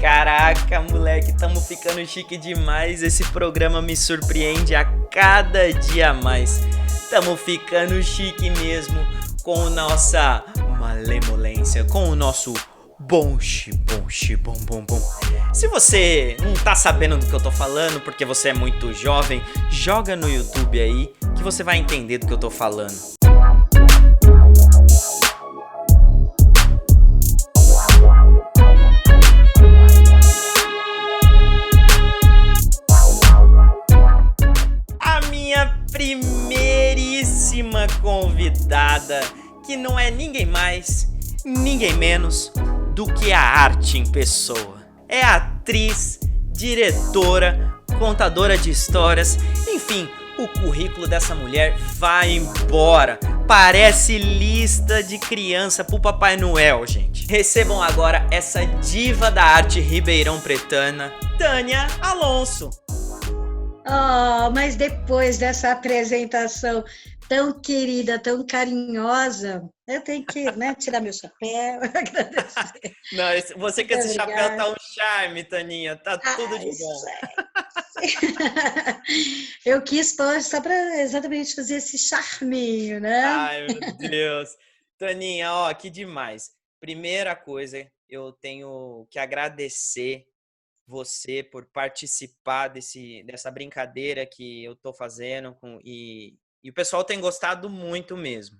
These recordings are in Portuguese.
Caraca, moleque, tamo ficando chique demais. Esse programa me surpreende a cada dia a mais. Tamo ficando chique mesmo com nossa malemolência, com o nosso bom. Se você não tá sabendo do que eu tô falando, porque você é muito jovem, joga no YouTube aí que você vai entender do que eu tô falando. A minha primeiríssima convidada, que não é ninguém mais, ninguém menos do que a arte em pessoa. É atriz, diretora, contadora de histórias, enfim, o currículo dessa mulher vai embora. Parece lista de criança pro Papai Noel, gente. Recebam agora essa diva da arte ribeirão pretana, Tânia Alonso. Oh, mas depois dessa apresentação tão querida, tão carinhosa, eu tenho que, né, tirar meu chapéu, agradecer. Não, você com Muito esse chapéu tá obrigada. um charme, Taninha. Tá tudo de bom. Eu quis pôr só para exatamente fazer esse charminho, né? Ai, meu Deus. Taninha, ó, que demais. Primeira coisa, eu tenho que agradecer você por participar dessa brincadeira que eu tô fazendo e o pessoal tem gostado muito mesmo.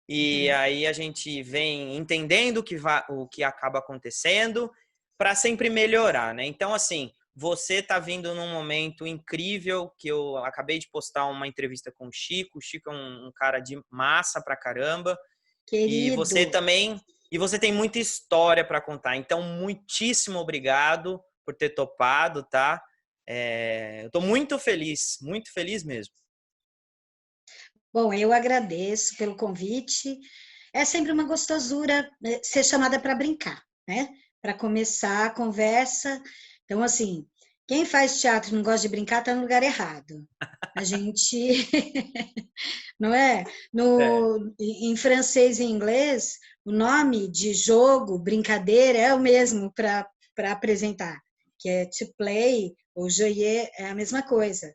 E aí a gente vem entendendo o que acaba acontecendo para sempre melhorar, né? Então, assim, você tá vindo num momento incrível que eu acabei de postar uma entrevista com o Chico. O Chico é um cara de massa pra caramba. E você Querido. também, e você tem muita história para contar. Então, muitíssimo obrigado por ter topado, tá? Eu tô muito feliz mesmo. Bom, eu agradeço pelo convite. É sempre uma gostosura ser chamada para brincar, né? Para começar a conversa. Então, assim, quem faz teatro e não gosta de brincar está no lugar errado. A gente, não é? É, Em francês e inglês, o nome de jogo, brincadeira, é o mesmo para apresentar, que é to play ou jouer, é a mesma coisa.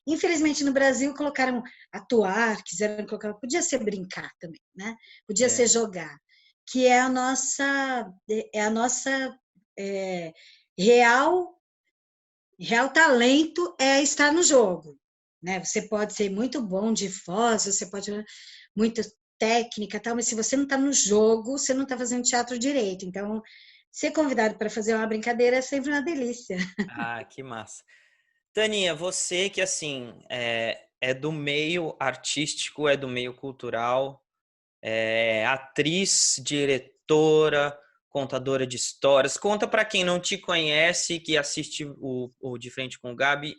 Infelizmente, no Brasil, colocaram atuar, quiseram colocar, podia ser brincar também, né? Podia ser é, jogar, que é a nossa é, real, real talento é estar no jogo, né? Você pode ser muito bom de voz, você pode muita técnica, tal, mas se você não está no jogo, você não está fazendo teatro direito. Então, ser convidado para fazer uma brincadeira é sempre uma delícia. Ah, que massa. Taninha, você que assim é do meio artístico, é do meio cultural, é atriz, diretora, contadora de histórias. Conta para quem não te conhece, que assiste o De Frente com o Gabi,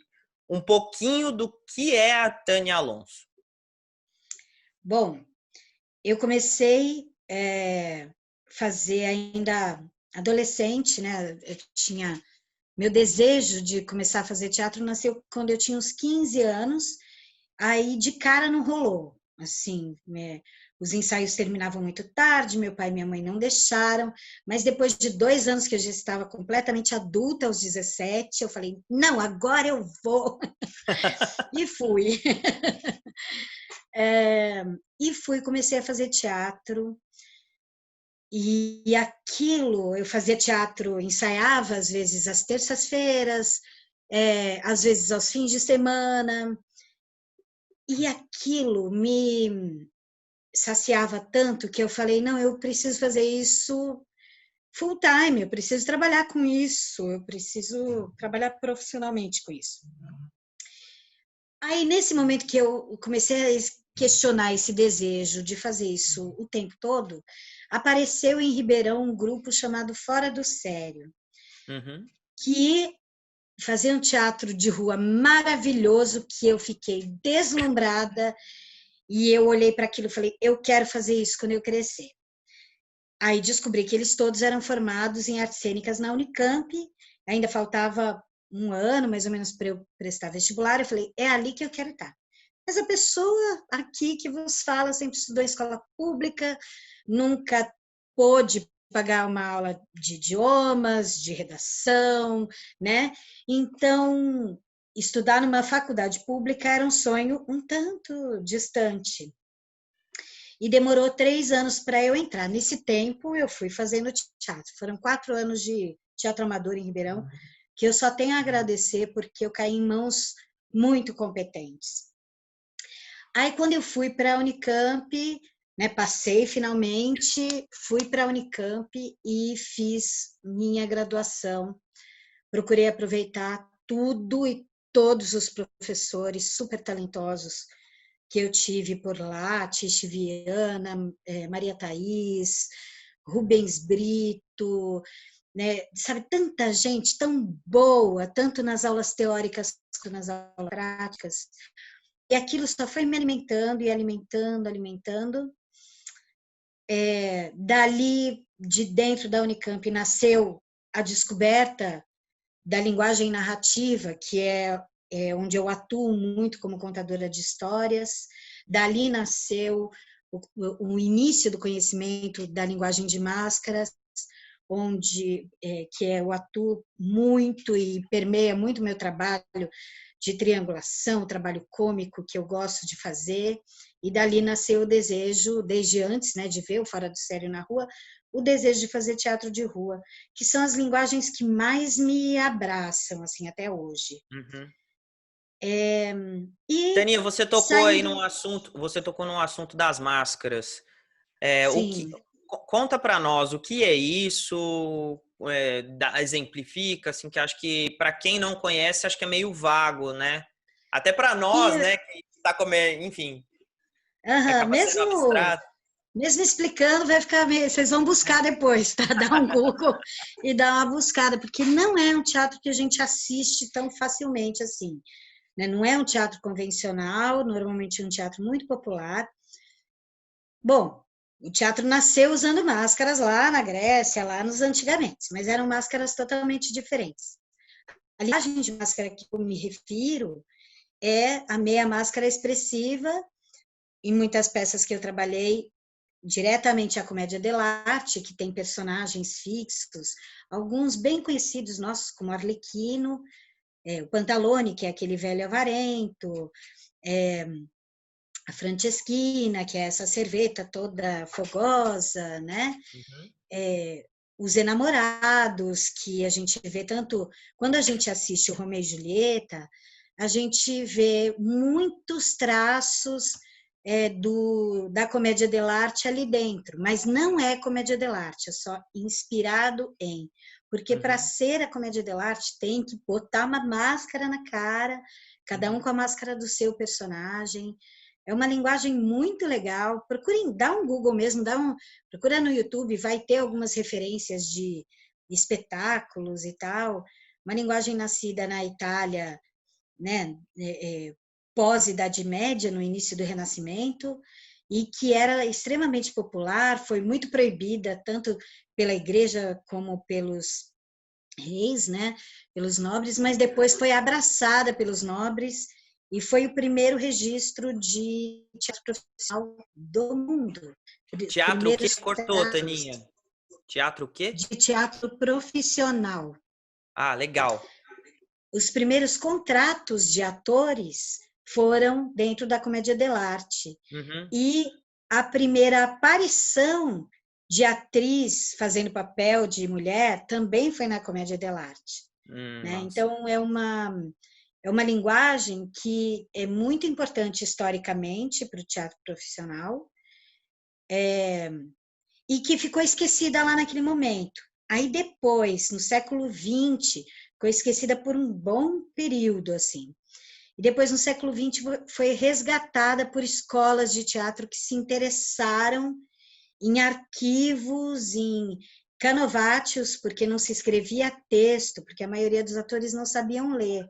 um pouquinho do que é a Tânia Alonso. Bom, eu comecei fazer ainda adolescente, né? Eu tinha meu desejo de começar a fazer teatro nasceu quando eu tinha uns 15 anos. Aí de cara não rolou. Assim, os ensaios terminavam muito tarde, meu pai e minha mãe não deixaram, mas depois de 2 anos que eu já estava completamente adulta, aos 17, eu falei, não, agora eu vou. E fui. E fui, comecei a fazer teatro, e aquilo, eu fazia teatro, ensaiava às vezes às terças-feiras, às vezes aos fins de semana, e aquilo me saciava tanto que eu falei, não, eu preciso fazer isso full time, eu preciso trabalhar com isso, eu preciso trabalhar profissionalmente com isso. Aí, nesse momento que eu comecei a questionar esse desejo de fazer isso o tempo todo, apareceu em Ribeirão um grupo chamado Fora do Sério, Uhum. que fazia um teatro de rua maravilhoso, que eu fiquei deslumbrada, e eu olhei para aquilo e falei, eu quero fazer isso quando eu crescer. Aí descobri que eles todos eram formados em artes cênicas na Unicamp, ainda faltava um ano, mais ou menos, para eu prestar vestibular. Eu falei, é ali que eu quero estar. Mas a pessoa aqui que vos fala sempre estudou em escola pública, nunca pôde pagar uma aula de idiomas, de redação, né? Então, estudar numa faculdade pública era um sonho um tanto distante. E demorou 3 anos para eu entrar. Nesse tempo, eu fui fazendo teatro. Foram 4 anos de teatro amador em Ribeirão, que eu só tenho a agradecer porque eu caí em mãos muito competentes. Aí, quando eu fui para a Unicamp, né, passei finalmente, fui para a Unicamp e fiz minha graduação. Procurei aproveitar tudo e todos os professores super talentosos que eu tive por lá, Tiche Viana, Maria Thaís, Rubens Brito, né? Sabe, tanta gente tão boa, tanto nas aulas teóricas quanto nas aulas práticas. E aquilo só foi me alimentando e alimentando, alimentando. Dali, de dentro da Unicamp, nasceu a descoberta da linguagem narrativa, que é onde eu atuo muito como contadora de histórias. Dali nasceu o início do conhecimento da linguagem de máscaras, onde que eu atuo muito e permeia muito o meu trabalho de triangulação, trabalho cômico que eu gosto de fazer, e dali nasceu o desejo, desde antes, né, de ver o Fora do Sério na rua, o desejo de fazer teatro de rua, que são as linguagens que mais me abraçam, assim, até hoje. Uhum. E Taninha, saindo... você tocou num assunto das máscaras. Sim. Conta para nós o que é isso, exemplifica, assim, que acho que para quem não conhece, acho que é meio vago, né? Até para nós, E, né, que está comendo, enfim, acaba sendo mesmo abstrato. explicando, vai ficar meio... Vocês vão buscar depois, tá? Dá um Google e dá uma buscada, porque não é um teatro que a gente assiste tão facilmente assim, né? Não é um teatro convencional, normalmente é um teatro muito popular. Bom, o teatro nasceu usando máscaras lá na Grécia, lá nos antigamente, mas eram máscaras totalmente diferentes. A linguagem de máscara que eu me refiro é a meia máscara expressiva. Em muitas peças que eu trabalhei, diretamente a comédia dell'arte, que tem personagens fixos, alguns bem conhecidos nossos, como Arlequino, o Pantalone, que é aquele velho avarento, a Franceschina, que é essa serveta toda fogosa, né? Uhum. Os enamorados, que a gente vê tanto... Quando a gente assiste o Romeu e Julieta, a gente vê muitos traços da comédia dell'arte ali dentro, mas não é comédia dell'arte, é só inspirado em. Porque para Uhum. ser a comédia dell'arte tem que botar uma máscara na cara, cada um com a máscara do seu personagem. É uma linguagem muito legal. Procurem, dá um Google mesmo, procura no YouTube, vai ter algumas referências de espetáculos e tal. Uma linguagem nascida na Itália, né, pós-Idade Média, no início do Renascimento, e que era extremamente popular, foi muito proibida, tanto pela igreja como pelos reis, né, pelos nobres, mas depois foi abraçada pelos nobres e foi o primeiro registro de teatro profissional do mundo. Teatro o quê? Primeiros Cortou, tratos Taninha. Teatro o quê? de teatro profissional. Ah, legal. Os primeiros contratos de atores foram dentro da comédia dell'arte. Uhum. E a primeira aparição de atriz fazendo papel de mulher também foi na comédia dell'arte. Né? Nossa. Então, é uma linguagem que é muito importante historicamente para o teatro profissional, e que ficou esquecida lá naquele momento. Aí depois, no século XX, ficou esquecida por um bom período, assim. E depois, no século XX, foi resgatada por escolas de teatro que se interessaram em arquivos, em canovatios, porque não se escrevia texto, porque a maioria dos atores não sabiam ler.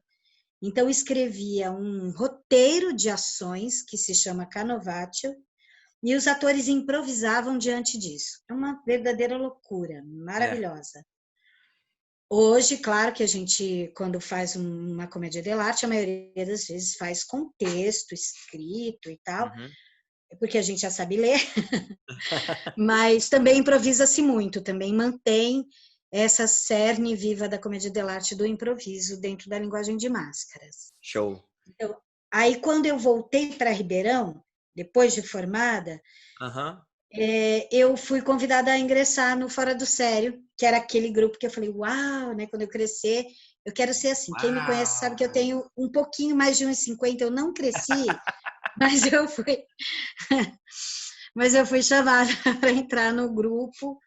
Então, escrevia um roteiro de ações, que se chama canovatio, e os atores improvisavam diante disso. É uma verdadeira loucura, É. maravilhosa. Hoje, claro que a gente, quando faz uma comédia dell'arte, a maioria das vezes faz com texto escrito e tal, Uhum. porque a gente já sabe ler, mas também improvisa-se muito, também mantém essa cerne viva da comédia dell'arte do improviso dentro da linguagem de máscaras. Show. Então, aí, quando eu voltei para Ribeirão, depois de formada, Aham. eu fui convidada a ingressar no Fora do Sério, que era aquele grupo que eu falei, uau, né? Quando eu crescer, eu quero ser assim. Quem me conhece sabe que eu Uau! tenho um pouquinho mais de 1,50, eu não cresci, mas mas eu fui chamada para entrar no grupo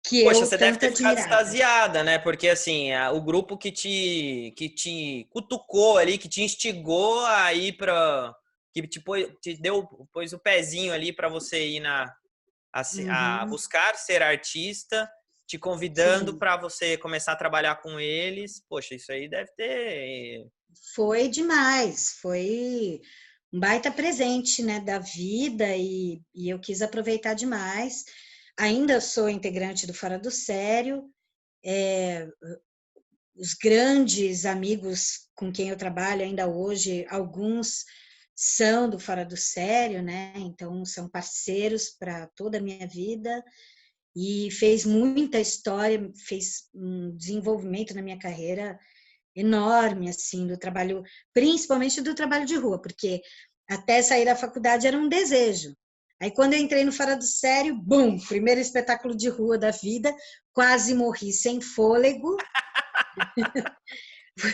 que Poxa, eu você deve tanto ter ficado admirava. extasiada, né? Porque assim, o grupo que te cutucou ali, que te instigou a ir para, que te deu, pôs o pezinho ali para você ir a Uhum, buscar ser artista, te convidando sim, para você começar a trabalhar com eles. Poxa, isso aí deve ter. foi demais, foi um baita presente, né, da vida e eu quis aproveitar demais. Ainda sou integrante do Fora do Sério, os grandes amigos com quem eu trabalho ainda hoje, alguns são do Fora do Sério, né? Então são parceiros para toda a minha vida e fez muita história, fez um desenvolvimento na minha carreira enorme, assim, do trabalho, principalmente do trabalho de rua, porque até sair da faculdade era um desejo. Aí, quando eu entrei no Fora do Sério, bum, primeiro espetáculo de rua da vida, quase morri sem fôlego,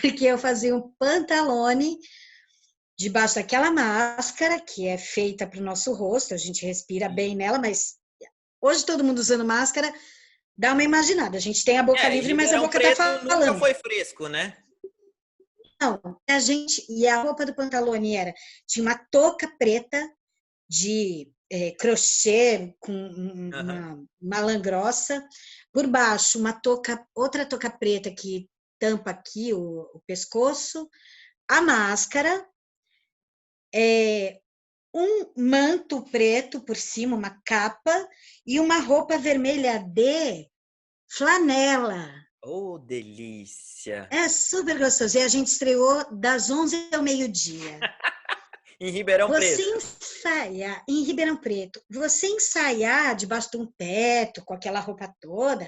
porque eu fazia um pantalone debaixo daquela máscara, que é feita para o nosso rosto, a gente respira bem nela, mas hoje todo mundo usando máscara, dá uma imaginada. A gente tem a boca É, e livre, mas a Ribeirão boca está Preto nunca falando. foi fresco, né? Não, a gente, e a roupa do pantalone tinha uma touca preta de crochê com Aham. uma lã grossa, por baixo uma touca, outra touca preta que tampa aqui o pescoço, a máscara, um manto preto por cima, uma capa e uma roupa vermelha de flanela. Oh, delícia! É super gostoso. E a gente estreou das 11 ao meio-dia. Em Ribeirão Você Preto. ensaiar em Ribeirão Preto, você ensaiar debaixo de um teto, com aquela roupa toda,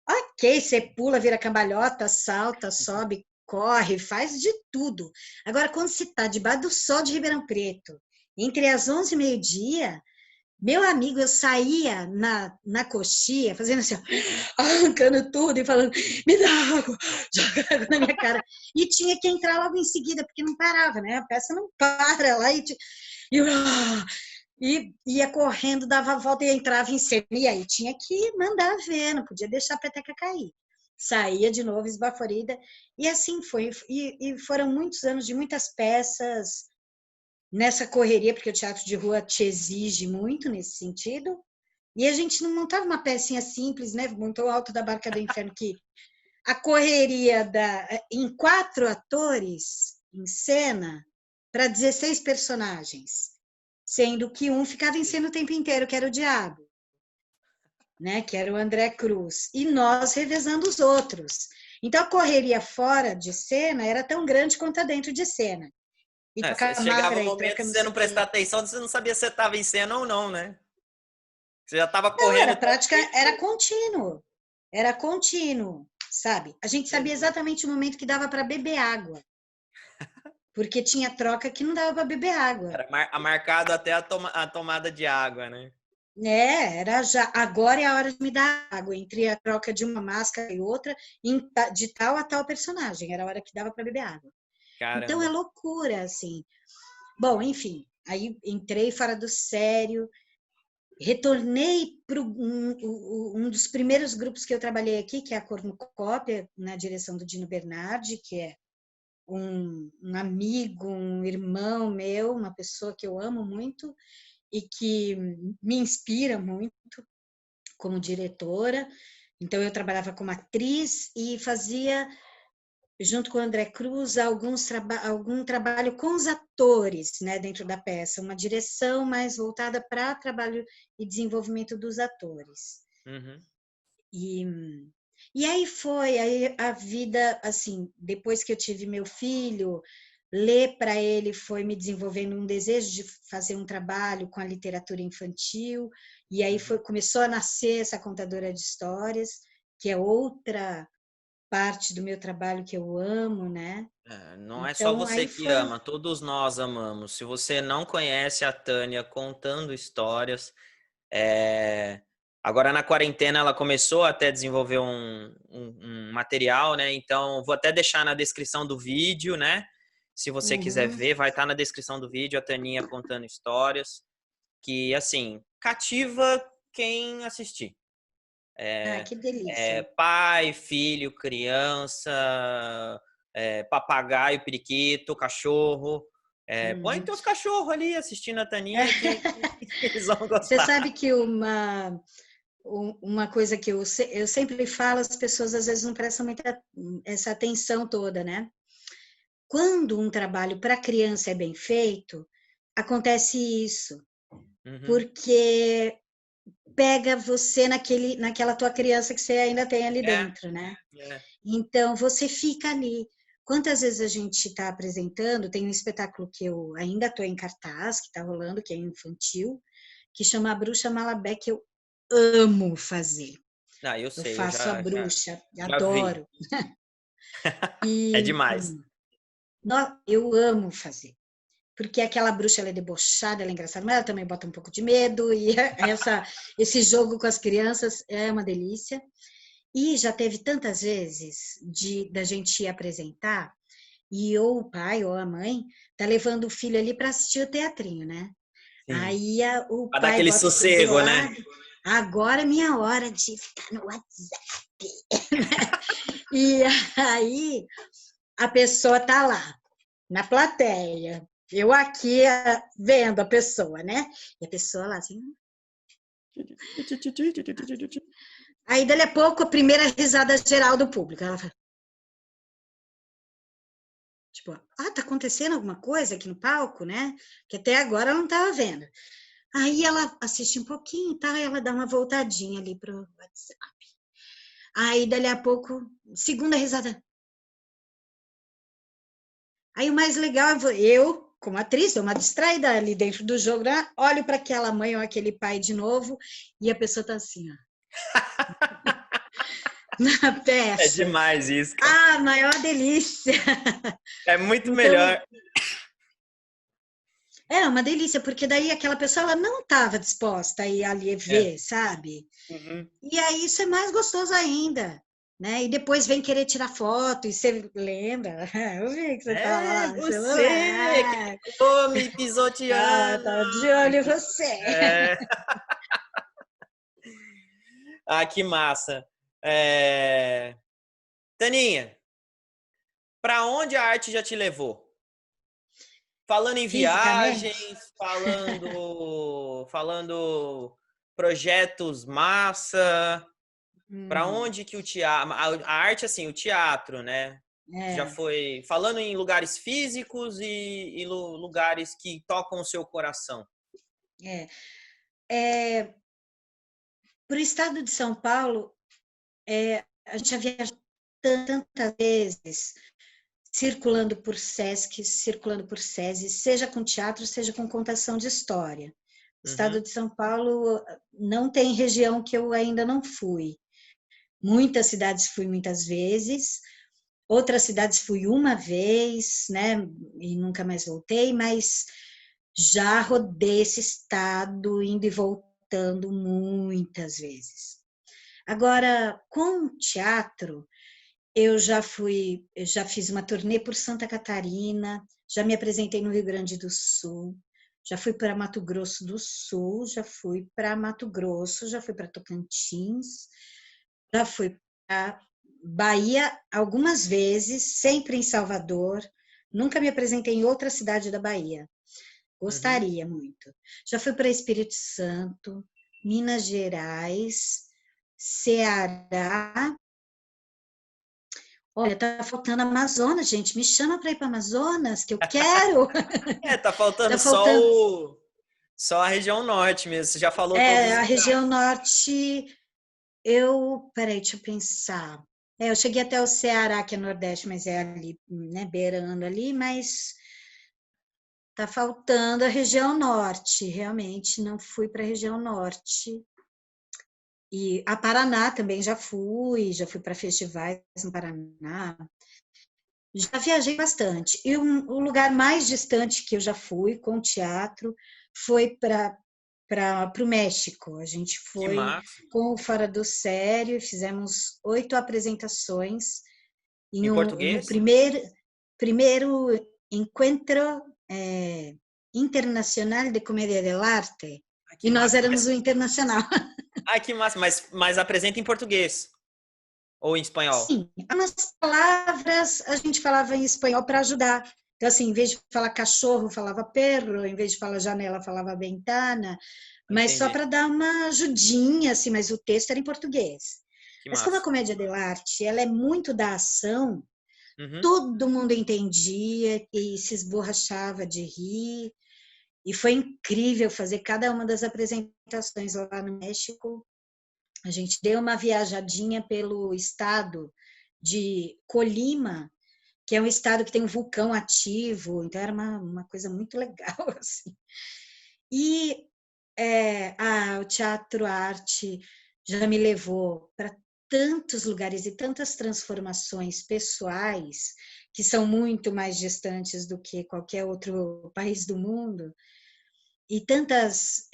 ok, você pula, vira cambalhota, salta, sobe, corre, faz de tudo. Agora, quando você está debaixo do sol de Ribeirão Preto, entre as 11 e meio-dia, meu amigo, eu saía na coxia, fazendo assim, ó, arrancando tudo e falando, me dá água, joga água na minha cara. E tinha que entrar logo em seguida, porque não parava, né? A peça não para lá e, e ia correndo, dava a volta e entrava em cena. E aí tinha que mandar ver, não podia deixar a peteca cair. Saía de novo esbaforida. E assim foi. E foram muitos anos de muitas peças nessa correria, porque o teatro de rua te exige muito nesse sentido. E a gente não montava uma pecinha simples, né? Montou Alto da Barca do Inferno, que a correria em 4 atores em cena para 16 personagens, sendo que um ficava em cena o tempo inteiro, que era o diabo, né? Que era o André Cruz, e nós revezando os outros. Então a correria fora de cena era tão grande quanto a dentro de cena. E É, trocar chegava máscara, um e momento troca de não você sei não o prestar quê. atenção, você não sabia se você estava em cena ou não, né? Você já estava Não, correndo era tão prática, bem era contínuo, sabe? A gente sabia Jesus. exatamente o momento que dava para beber água, porque tinha troca que não dava para beber água. Era marcado até a tomada de água, né? Era já. Agora é a hora de me dar água, entre a troca de uma máscara e outra, de tal a tal personagem. Era a hora que dava para beber água. Então é Caramba. loucura, assim. Bom, enfim, aí entrei fora do sério, retornei para um dos primeiros grupos que eu trabalhei aqui, que é a Cornucópia, na direção do Dino Bernardi, que é um amigo, um irmão meu, uma pessoa que eu amo muito e que me inspira muito como diretora. Então, eu trabalhava como atriz e fazia, junto com o André Cruz, algum trabalho com os atores, né, dentro da peça, uma direção mais voltada para trabalho e desenvolvimento dos atores. Uhum. E, e aí foi, aí a vida, assim, depois que eu tive meu filho, ler para ele foi me desenvolvendo um desejo de fazer um trabalho com a literatura infantil, e aí começou a nascer essa contadora de histórias, que é outra parte do meu trabalho que eu amo, né? Não é só Então, você aí que foi... ama, todos nós amamos. Se você não conhece a Tânia contando histórias, agora na quarentena ela começou até a desenvolver um material, né? Então vou até deixar na descrição do vídeo, né? Se você quiser ver, vai estar na descrição do vídeo a Taninha contando histórias, que assim, cativa quem assistir. que delícia. Pai, filho, criança, papagaio, periquito, cachorro. Põe teus cachorros ali assistindo a Taninha que eles vão Você gostar. sabe que uma coisa que eu sempre falo, as pessoas às vezes não prestam muita essa atenção toda, né? Quando um trabalho para criança é bem feito, acontece isso, porque pega você naquela tua criança que você ainda tem ali dentro, né? Então, você fica ali. Quantas vezes a gente está apresentando, tem um espetáculo que eu ainda estou em cartaz, que está rolando, que é infantil, que chama A Bruxa Malabé, que eu amo fazer. Eu Eu sei, faço a bruxa, já vi. adoro. É E demais. eu amo fazer. Porque aquela bruxa ela é debochada, ela é engraçada, mas ela também bota um pouco de medo, e esse jogo com as crianças é uma delícia. E já teve tantas vezes da gente ir apresentar, e ou o pai ou a mãe tá levando o filho ali para assistir o teatrinho, né? Sim. Aí o Pra dar pai aquele bota o filho do sossego, né? lado, agora é minha hora de ficar no WhatsApp. E aí a pessoa tá lá, na plateia, eu aqui vendo a pessoa, né? E a pessoa lá assim. Aí, dali a pouco, a primeira risada geral do público. Ela fala, tipo, tá acontecendo alguma coisa aqui no palco, né? Que até agora ela não estava vendo. Aí ela assiste um pouquinho, tá? Ela dá uma voltadinha ali pro WhatsApp. Aí, dali a pouco, segunda risada. Aí o mais legal é eu, como atriz, sou uma distraída ali dentro do jogo, né? Olho para aquela mãe ou aquele pai de novo e a pessoa tá assim, ó. Na É peça. demais isso, cara. Maior delícia. É muito Então, melhor. é uma delícia, porque daí aquela pessoa ela não estava disposta a ir ali ver, sabe? E aí isso é mais gostoso ainda, né? E depois vem querer tirar foto e você lembra? Eu vi que você estava lá no Você que celular. ficou me pisoteando. Tá de olho em você. É. Que massa. Taninha, para onde a arte já te levou? Falando em Fisicamente? viagens, falando projetos massa, para onde que o teatro, a arte assim, o teatro, né? Já É, foi falando em lugares físicos e lugares que tocam o seu coração. Para o estado de São Paulo, a gente já viajou tantas vezes, circulando por Sesc, circulando por SESI, seja com teatro, seja com contação de história. O estado de São Paulo não tem região que eu ainda não fui. Muitas cidades fui muitas vezes, outras cidades fui uma vez, né, e nunca mais voltei, mas já rodei esse estado, indo e voltando muitas vezes. Agora, com teatro, eu já fiz uma turnê por Santa Catarina, já me apresentei no Rio Grande do Sul, já fui para Mato Grosso do Sul, já fui para Mato Grosso, já fui para Tocantins, já fui para Bahia algumas vezes, sempre em Salvador, nunca me apresentei em outra cidade da Bahia. Gostaria muito. Já fui para Espírito Santo, Minas Gerais, Ceará. Olha, tá faltando Amazonas, gente. Me chama para ir para Amazonas, que eu quero. Tá faltando Tá faltando. só a região norte mesmo. Você já falou todos os A região lugares. norte. Peraí, deixa eu pensar. Eu cheguei até o Ceará, que é Nordeste, mas é ali, né, beirando ali, mas tá faltando a região Norte, realmente não fui para a região Norte. E a Paraná também já fui para festivais no Paraná, já viajei bastante. E o lugar mais distante que eu já fui com teatro foi para o México. A gente Que foi massa. com o Fora do Sério, fizemos 8 apresentações Em no português? primeiro encontro internacional de comédia del arte. Ai, E que nós massa. éramos o internacional. Ai, que massa. Mas apresenta em português ou em espanhol? Sim, umas palavras a gente falava em espanhol para ajudar. Então, assim, em vez de falar cachorro, falava perro, em vez de falar janela, falava ventana, mas só Entendi. para dar uma ajudinha, assim, mas o texto era em português. Que Mas como a massa. comédia dell'arte, ela é muito da ação, Uhum. todo mundo entendia e se esborrachava de rir, e foi incrível fazer cada uma das apresentações lá no México. A gente deu uma viajadinha pelo estado de Colima, que é um estado que tem um vulcão ativo, então era uma coisa muito legal, assim. E o teatro arte já me levou para tantos lugares e tantas transformações pessoais que são muito mais distantes do que qualquer outro país do mundo, e tantas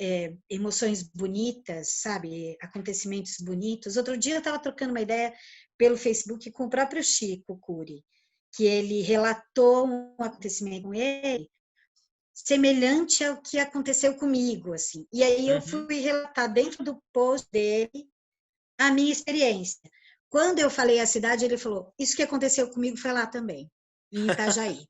emoções bonitas, sabe? Acontecimentos bonitos. Outro dia eu estava trocando uma ideia pelo Facebook com o próprio Chico Cury, que ele relatou um acontecimento com ele semelhante ao que aconteceu comigo, assim. E aí eu Uhum. fui relatar dentro do post dele a minha experiência. Quando eu falei a cidade, ele falou: "Isso que aconteceu comigo foi lá também, em Itajaí".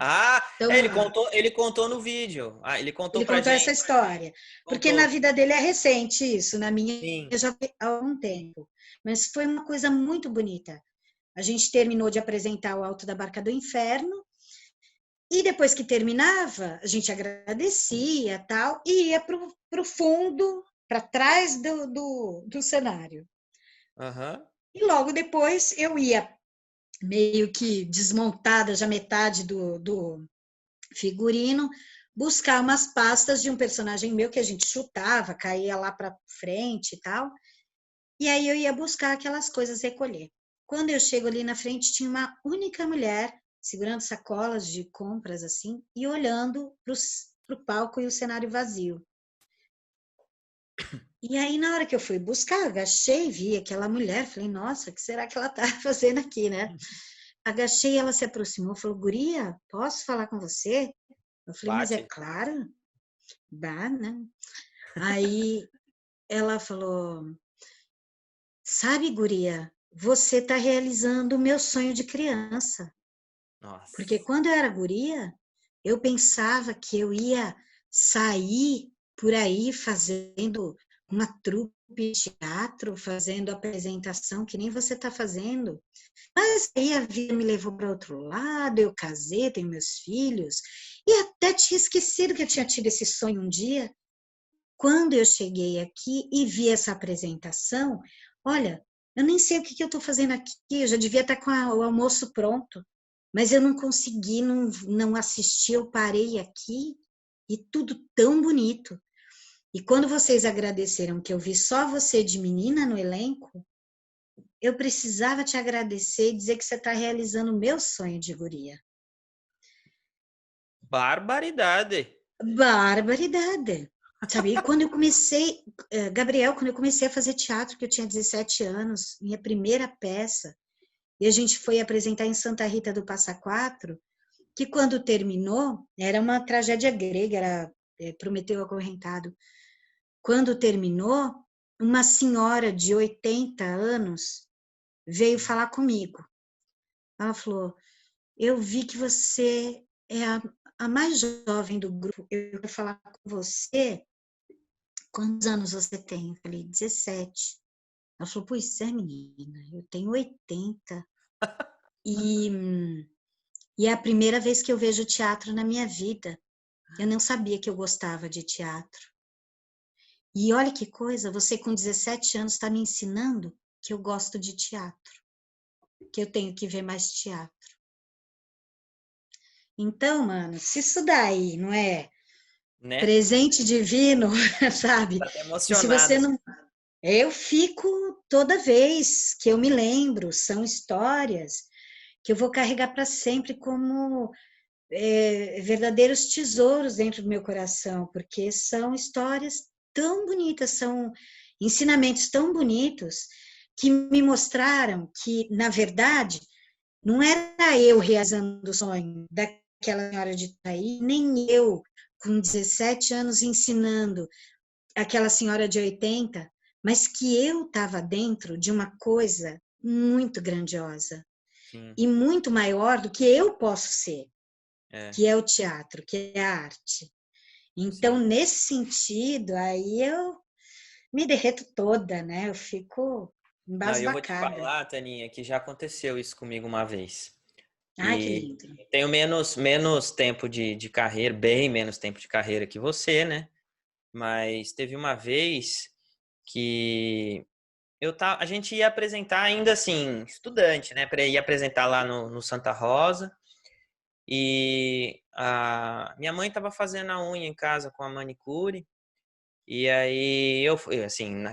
Ah, Então, ele contou no vídeo. Ah, ele contou ele pra contou essa gente. história, porque na Contou. vida dele é recente isso, na minha Sim. já foi há algum tempo, mas foi uma coisa muito bonita. A gente terminou de apresentar o Alto da Barca do Inferno, e depois que terminava, a gente agradecia tal, e ia para o fundo, para trás do cenário. Aham. E logo depois eu ia meio que desmontada, já metade do figurino, buscar umas pastas de um personagem meu que a gente chutava, caía lá para frente e tal. E aí eu ia buscar aquelas coisas, recolher. Quando eu chego ali na frente, tinha uma única mulher segurando sacolas de compras assim e olhando para o palco e o cenário vazio. E aí, na hora que eu fui buscar, agachei, vi aquela mulher, falei, nossa, o que será que ela está fazendo aqui, né? Agachei, ela se aproximou, falou, guria, posso falar com você? Eu falei, mas é Bate. claro, dá, né? Aí ela falou, sabe, guria, você está realizando o meu sonho de criança. Porque Nossa. quando eu era guria, eu pensava que eu ia sair por aí fazendo uma trupe de teatro, fazendo apresentação, que nem você está fazendo. Mas aí a vida me levou para outro lado, eu casei, tenho meus filhos, e até tinha esquecido que eu tinha tido esse sonho um dia. Quando eu cheguei aqui e vi essa apresentação, olha, eu nem sei o que eu estou fazendo aqui, eu já devia estar com o almoço pronto, mas eu não consegui, não assisti, eu parei aqui e tudo tão bonito. E quando vocês agradeceram que eu vi só você de menina no elenco, eu precisava te agradecer e dizer que você está realizando o meu sonho de guria. Barbaridade. Barbaridade. Sabe, e quando eu comecei, Gabriel, quando eu comecei a fazer teatro, que eu tinha 17 anos, minha primeira peça, e a gente foi apresentar em Santa Rita do Passa Quatro, que quando terminou, era uma tragédia grega, era Prometeu Acorrentado. Quando terminou, uma senhora de 80 anos veio falar comigo. Ela falou, eu vi que você é a mais jovem do grupo, eu quero falar com você. Quantos anos você tem? Eu falei, 17. Ela falou, pois é, menina, eu tenho 80. E, e é a primeira vez que eu vejo teatro na minha vida. Eu não sabia que eu gostava de teatro. E olha que coisa, você com 17 anos está me ensinando que eu gosto de teatro. que eu tenho que ver mais teatro. Então, mano, se isso daí não é Né? presente divino, sabe? Tá até E se você emocionada. não. Eu fico toda vez que eu me lembro, são histórias que eu vou carregar para sempre como verdadeiros tesouros dentro do meu coração, porque são histórias tão bonitas, são ensinamentos tão bonitos que me mostraram que, na verdade, não era eu realizando o sonho daquela senhora de Itaí, nem eu, com 17 anos, ensinando aquela senhora de 80, mas que eu estava dentro de uma coisa muito grandiosa Sim, e muito maior do que eu posso ser, é, que é o teatro, que é a arte. Então, sim. nesse sentido, aí eu me derreto toda, né? Eu fico Não, e eu vou te embasbacada. falar, Taninha, que já aconteceu isso comigo uma vez. Ai, que E lindo. tenho menos tempo de carreira, bem menos tempo de carreira que você, né? Mas teve uma vez que a gente ia apresentar ainda assim, estudante, né? Ia apresentar lá no Santa Rosa. E a minha mãe estava fazendo a unha em casa com a manicure. E aí eu fui assim,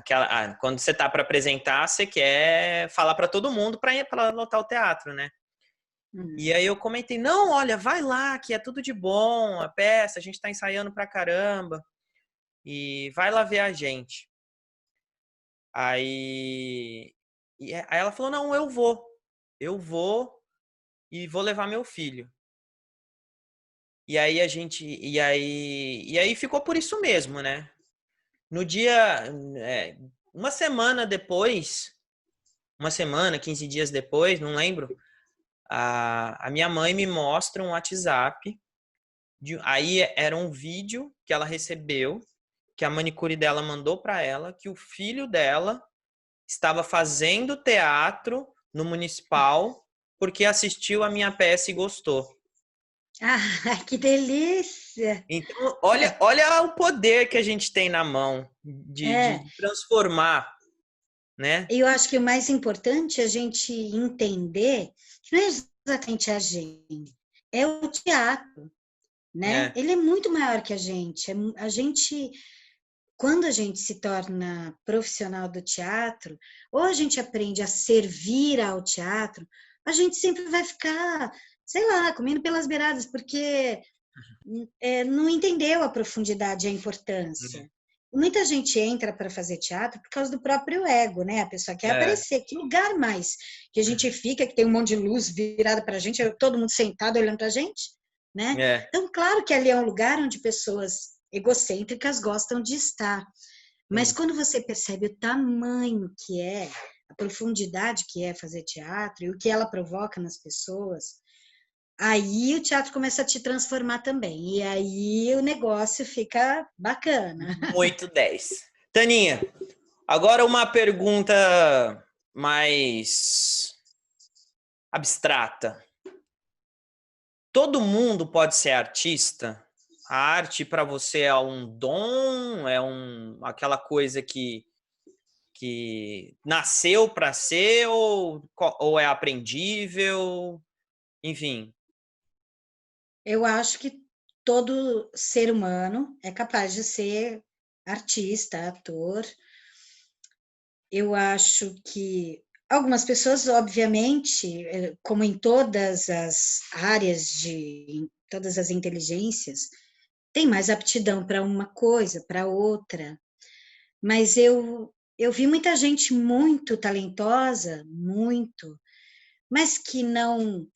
quando você tá para apresentar, você quer falar para todo mundo para lotar o teatro, né? E Uhum. aí eu comentei: "Não, olha, vai lá, que é tudo de bom, a peça, a gente tá ensaiando pra caramba e vai lá ver a gente". Aí aí ela falou: "Não, eu vou. Eu vou e vou levar meu filho". E aí ficou por isso mesmo, né? No dia, é, uma semana depois, uma semana, 15 dias depois, não lembro, a minha mãe me mostra um WhatsApp. Aí era um vídeo que ela recebeu, que a manicure dela mandou para ela, que o filho dela estava fazendo teatro no Municipal porque assistiu a minha peça e gostou. Ah, que delícia! Então, olha o poder que a gente tem na mão É, de transformar, né? eu acho que o mais importante é a gente entender que não é exatamente a gente, é o teatro, né? É. Ele é muito maior que a gente. A gente, quando a gente se torna profissional do teatro, ou a gente aprende a servir ao teatro, a gente sempre vai ficar, sei lá, comendo pelas beiradas, porque não entendeu a profundidade e a importância. Muita gente entra para fazer teatro por causa do próprio ego, né? A pessoa quer É, aparecer. Que lugar mais que a gente fica, que tem um monte de luz virada para a gente, todo mundo sentado olhando para a gente, né? é, Então, claro que ali é um lugar onde pessoas egocêntricas gostam de estar. Mas sim. quando você percebe o tamanho que é, a profundidade que é fazer teatro e o que ela provoca nas pessoas, aí o teatro começa a te transformar também. E aí o negócio fica bacana. Muito 10. Taninha, agora uma pergunta mais abstrata. Todo mundo pode ser artista? A arte para você é um dom, aquela coisa que nasceu para ser ou é aprendível? Enfim. Eu acho que todo ser humano é capaz de ser artista, ator. Eu acho que algumas pessoas, obviamente, como em todas as áreas em todas as inteligências, têm mais aptidão para uma coisa, para outra. Mas eu vi muita gente muito talentosa, muito, mas que não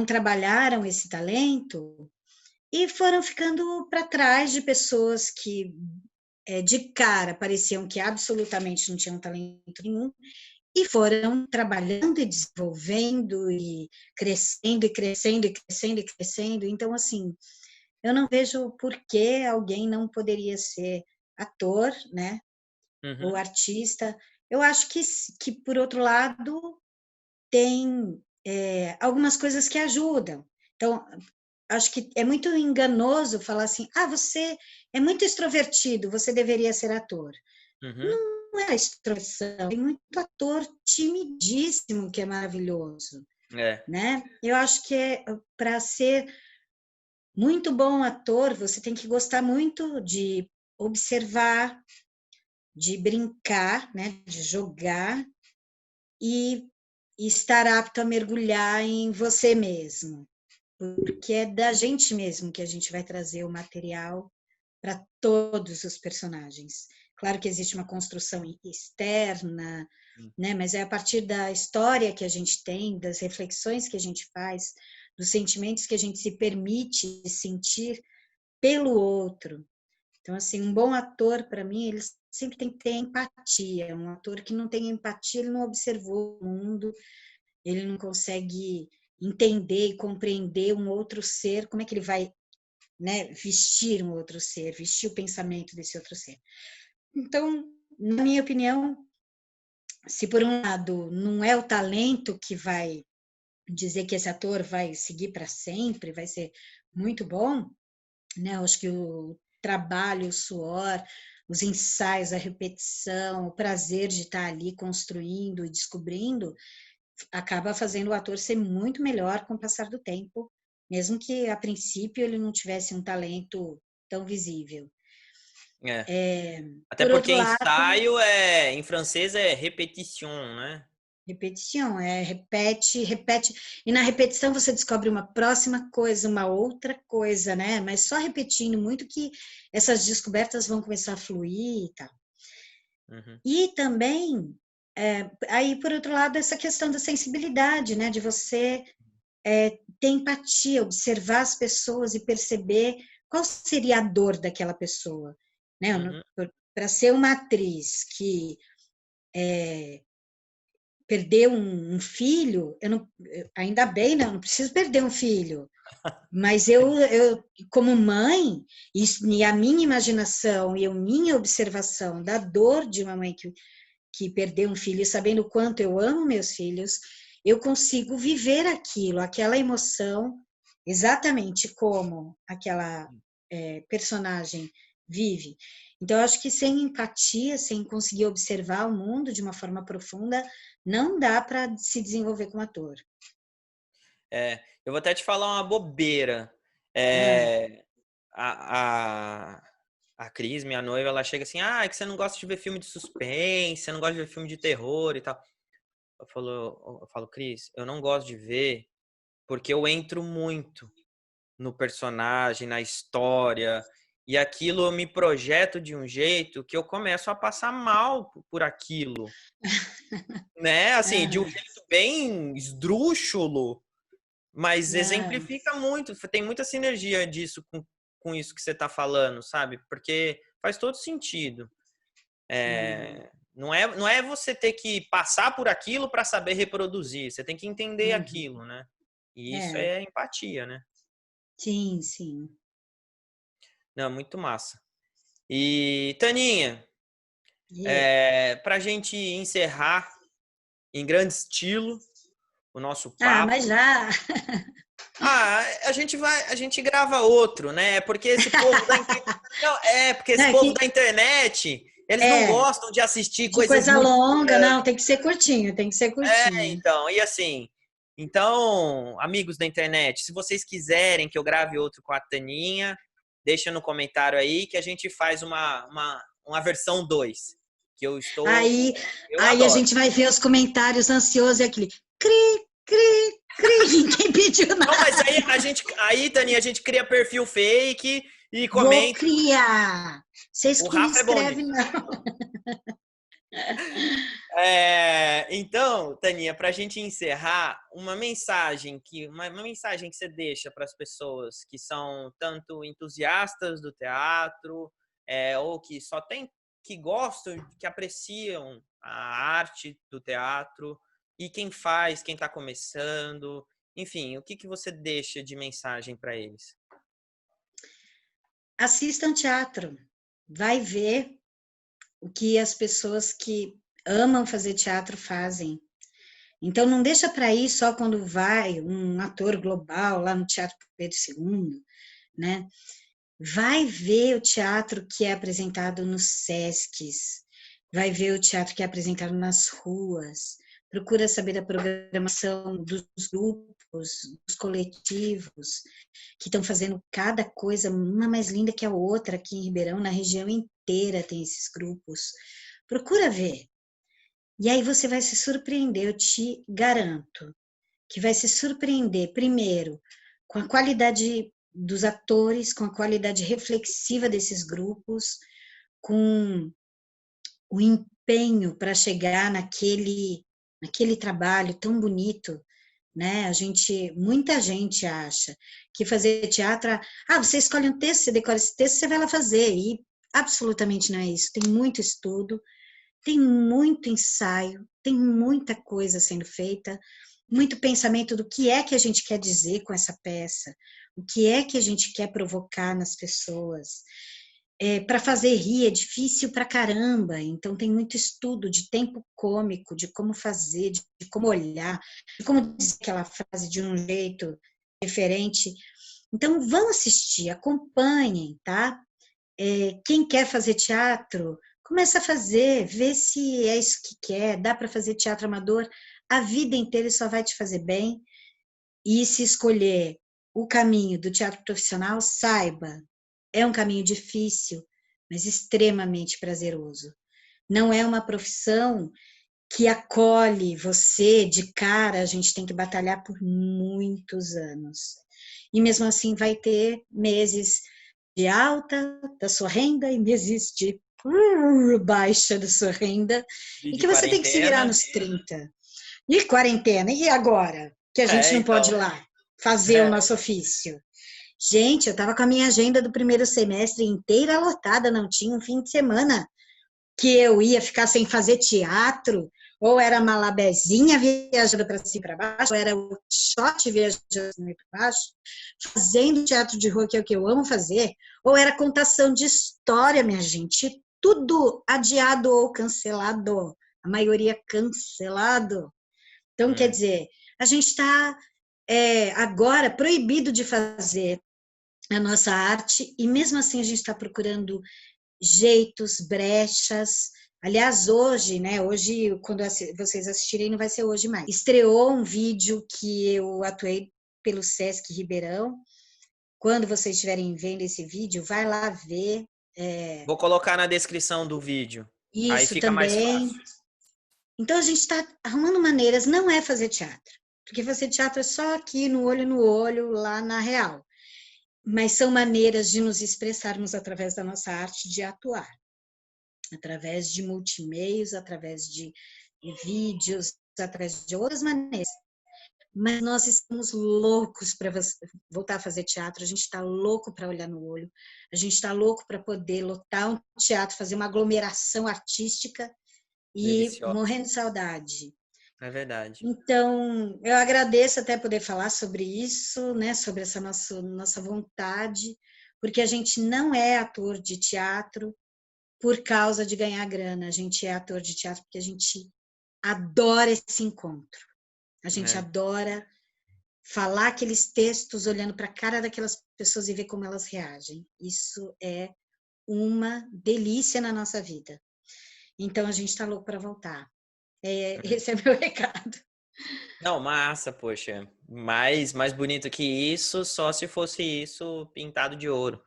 trabalharam esse talento e foram ficando para trás de pessoas que de cara pareciam que absolutamente não tinham talento nenhum e foram trabalhando e desenvolvendo e crescendo e crescendo e crescendo e crescendo. Então, assim, eu não vejo por que alguém não poderia ser ator, né? Ou Uhum. artista. Eu acho que por outro lado, tem algumas coisas que ajudam. Então, acho que é muito enganoso falar assim: ah, você é muito extrovertido, você deveria ser ator. Uhum. é a extroversão. Tem muito ator timidíssimo que é maravilhoso, É, né? Eu acho que para ser muito bom ator, você tem que gostar muito de observar, de brincar, né? De jogar e estar apto a mergulhar em você mesmo, porque é da gente mesmo que a gente vai trazer o material para todos os personagens. Claro que existe uma construção externa, né? Mas é a partir da história que a gente tem, das reflexões que a gente faz, dos sentimentos que a gente se permite sentir pelo outro. Então, assim, um bom ator, para mim, ele sempre tem que ter empatia. Um ator que não tem empatia, ele não observou o mundo, ele não consegue entender e compreender um outro ser, como é que ele vai, né, vestir um outro ser, vestir o pensamento desse outro ser. Então, na minha opinião, se por um lado não é o talento que vai dizer que esse ator vai seguir para sempre, vai ser muito bom, né? Eu acho que o trabalho, o suor, os ensaios, a repetição, o prazer de estar ali construindo e descobrindo, acaba fazendo o ator ser muito melhor com o passar do tempo, mesmo que a princípio ele não tivesse um talento tão visível. é. Até Por porque outro lado, ensaio em francês é répétition, né? repetição, repete, repete, e na repetição você descobre uma próxima coisa, uma outra coisa, né? Mas só repetindo muito que essas descobertas vão começar a fluir e tal. Uhum. E também, aí por outro lado, essa questão da sensibilidade, né? De você ter empatia, observar as pessoas e perceber qual seria a dor daquela pessoa, né? Uhum. Para ser uma atriz que perdeu um filho, ainda bem, né? Eu não preciso perder um filho, mas eu como mãe, e a minha imaginação e a minha observação da dor de uma mãe que perdeu um filho, sabendo o quanto eu amo meus filhos, eu consigo viver aquilo, aquela emoção, exatamente como aquela personagem vive. Então, eu acho que sem empatia, sem conseguir observar o mundo de uma forma profunda, não dá para se desenvolver como ator. Eu vou até te falar uma bobeira. Ah, É, a, a, a Cris, minha noiva, ela chega assim, é que você não gosta de ver filme de suspense, você não gosta de ver filme de terror e tal. Eu falo, Cris, eu não gosto de ver porque eu entro muito no personagem, na história, e aquilo eu me projeto de um jeito que eu começo a passar mal por aquilo, né? Assim, de um ah, jeito bem esdrúxulo, mas ah, exemplifica muito, tem muita sinergia disso com isso que você está falando, sabe? Porque faz todo sentido. sim. Não é você ter que passar por aquilo para saber reproduzir, você tem que entender Uhum. aquilo, né? E isso É, é empatia, né? sim, sim. Não, muito massa. E, Taninha, E- para a gente encerrar em grande estilo o nosso mas papo, já. a gente grava outro, né? Porque esse povo da internet, não, porque esse Né, povo da internet, eles não é, gostam de assistir de coisas coisa muito longa, não, grandes. tem que ser curtinho, tem que ser curtinho. Então, e assim, então, amigos da internet, se vocês quiserem que eu grave outro com a Taninha, deixa no comentário aí que a gente faz uma versão 2, que Aí, eu aí a adoro. gente vai ver os comentários ansiosos e aquele cri, cri, cri, ninguém pediu Não, mas nada. aí, Taninha, a gente cria perfil fake e Vou comenta. criar. Vocês O que me Rafa é bom escrevem, nisso. não. Então, Taninha, para a gente encerrar, uma mensagem que você deixa para as pessoas que são tanto entusiastas do teatro, ou que só tem, que gostam, que apreciam a arte do teatro, e quem faz, quem está começando, enfim, o que você deixa de mensagem para eles? Assistam teatro. Vai ver o que as pessoas que amam fazer teatro fazem. Então, não deixa para ir só quando vai um ator global lá no Teatro Pedro II, né? Vai ver o teatro que é apresentado nos Sescs, vai ver o teatro que é apresentado nas ruas, procura saber a programação dos grupos, dos coletivos, que estão fazendo cada coisa, uma mais linda que a outra aqui em Ribeirão, na região inteira tem esses grupos. Procura ver. E aí você vai se surpreender, eu te garanto, que vai se surpreender, primeiro, com a qualidade dos atores, com a qualidade reflexiva desses grupos, com o empenho para chegar naquele trabalho tão bonito, né? Muita gente acha que fazer teatro, você escolhe um texto, você decora esse texto, você vai lá fazer, e absolutamente não é isso. Tem muito estudo, tem muito ensaio, tem muita coisa sendo feita, muito pensamento do que é que a gente quer dizer com essa peça, o que é que a gente quer provocar nas pessoas. Para fazer rir é difícil pra caramba, então tem muito estudo de tempo cômico, de como fazer, de como olhar, de como dizer aquela frase de um jeito diferente. Então vão assistir, acompanhem, tá? Quem quer fazer teatro, começa a fazer, vê se é isso que quer, dá para fazer teatro amador a vida inteira e só vai te fazer bem. E se escolher o caminho do teatro profissional, saiba, é um caminho difícil, mas extremamente prazeroso. Não é uma profissão que acolhe você de cara, a gente tem que batalhar por muitos anos. E mesmo assim vai ter meses de alta da sua renda e meses de baixa da sua renda, E e de que você tem que se virar quarentena. nos 30. E quarentena, e agora? Que a gente não pode ir Então. lá fazer o nosso ofício. Gente, eu estava com a minha agenda do primeiro semestre inteira lotada, não tinha um fim de semana que eu ia ficar sem fazer teatro, ou era malabezinha viajando para cima e para baixo, ou era o shot viajando para cima e para baixo, fazendo teatro de rua, que é o que eu amo fazer, ou era contação de história, minha gente, tudo adiado ou cancelado, a maioria cancelado. Então, quer dizer, a gente está agora proibido de fazer a nossa arte, e mesmo assim a gente está procurando jeitos, brechas. Aliás, hoje, né? Hoje, quando vocês assistirem, não vai ser hoje mais. Estreou um vídeo que eu atuei pelo Sesc Ribeirão. Quando vocês estiverem vendo esse vídeo, vai lá ver. Vou colocar na descrição do vídeo. Aí Isso fica mais também. fácil. Então, a gente está arrumando maneiras, não é fazer teatro. Porque fazer teatro é só aqui, no olho, lá na real. Mas são maneiras de nos expressarmos através da nossa arte, de atuar. Através de multimeios, através de vídeos, através de outras maneiras. Mas nós estamos loucos para voltar a fazer teatro, a gente está louco para olhar no olho, a gente está louco para poder lotar um teatro, fazer uma aglomeração artística e Deliciosa. morrendo de saudade. É verdade. Então, eu agradeço até poder falar sobre isso, né, sobre essa nossa vontade, porque a gente não é ator de teatro por causa de ganhar grana, a gente é ator de teatro porque a gente adora esse encontro. A gente adora falar aqueles textos olhando para a cara daquelas pessoas e ver como elas reagem. Isso é uma delícia na nossa vida. Então, a gente está louco para voltar. Esse é meu recado. Não, massa, poxa. Mais bonito que isso, só se fosse isso pintado de ouro.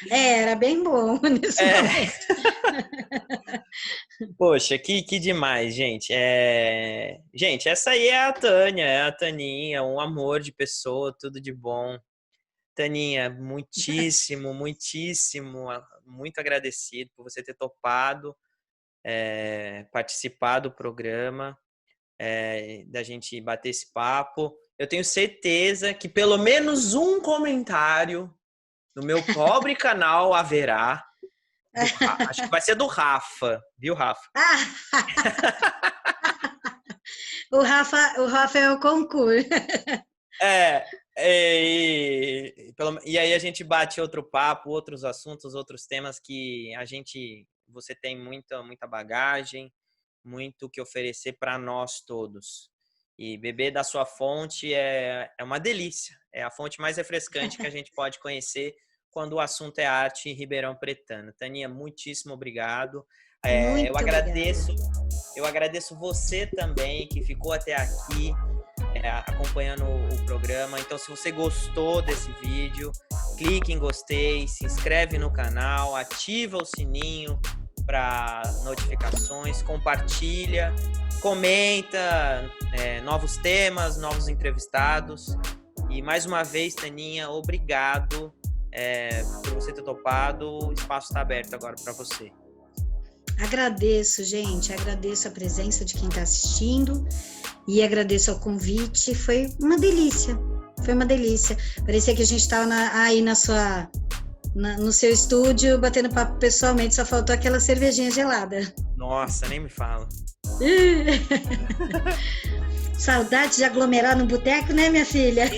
Era bem bom nesse momento. Poxa, que demais, gente. Gente, essa aí é a Tânia, é a Taninha, um amor de pessoa, tudo de bom. Taninha, muitíssimo, muitíssimo, muito agradecido por você ter topado participar do programa, da gente bater esse papo. Eu tenho certeza que pelo menos um comentário no meu pobre canal haverá. Acho que vai ser do Rafa, viu, Rafa? O Rafa é o concurso. E aí a gente bate outro papo, outros assuntos, outros temas que você tem muita bagagem, muito que oferecer para nós todos. E beber da sua fonte é uma delícia. É a fonte mais refrescante que a gente pode conhecer quando o assunto é arte ribeirão pretana. Taninha, muitíssimo obrigado. Muito Eu agradeço você também que ficou até aqui acompanhando o programa. Então, se você gostou desse vídeo, clique em gostei, se inscreve no canal, ativa o sininho para notificações, compartilha, comenta novos temas, novos entrevistados. E mais uma vez, Taninha, obrigado por você ter topado. O espaço está aberto agora para você. Agradeço, gente, agradeço a presença de quem está assistindo e agradeço ao convite. Foi uma delícia. Parecia que a gente estava aí no seu estúdio, batendo papo pessoalmente, só faltou aquela cervejinha gelada. Nossa, nem me fala. Saudade de aglomerar no boteco, né, minha filha?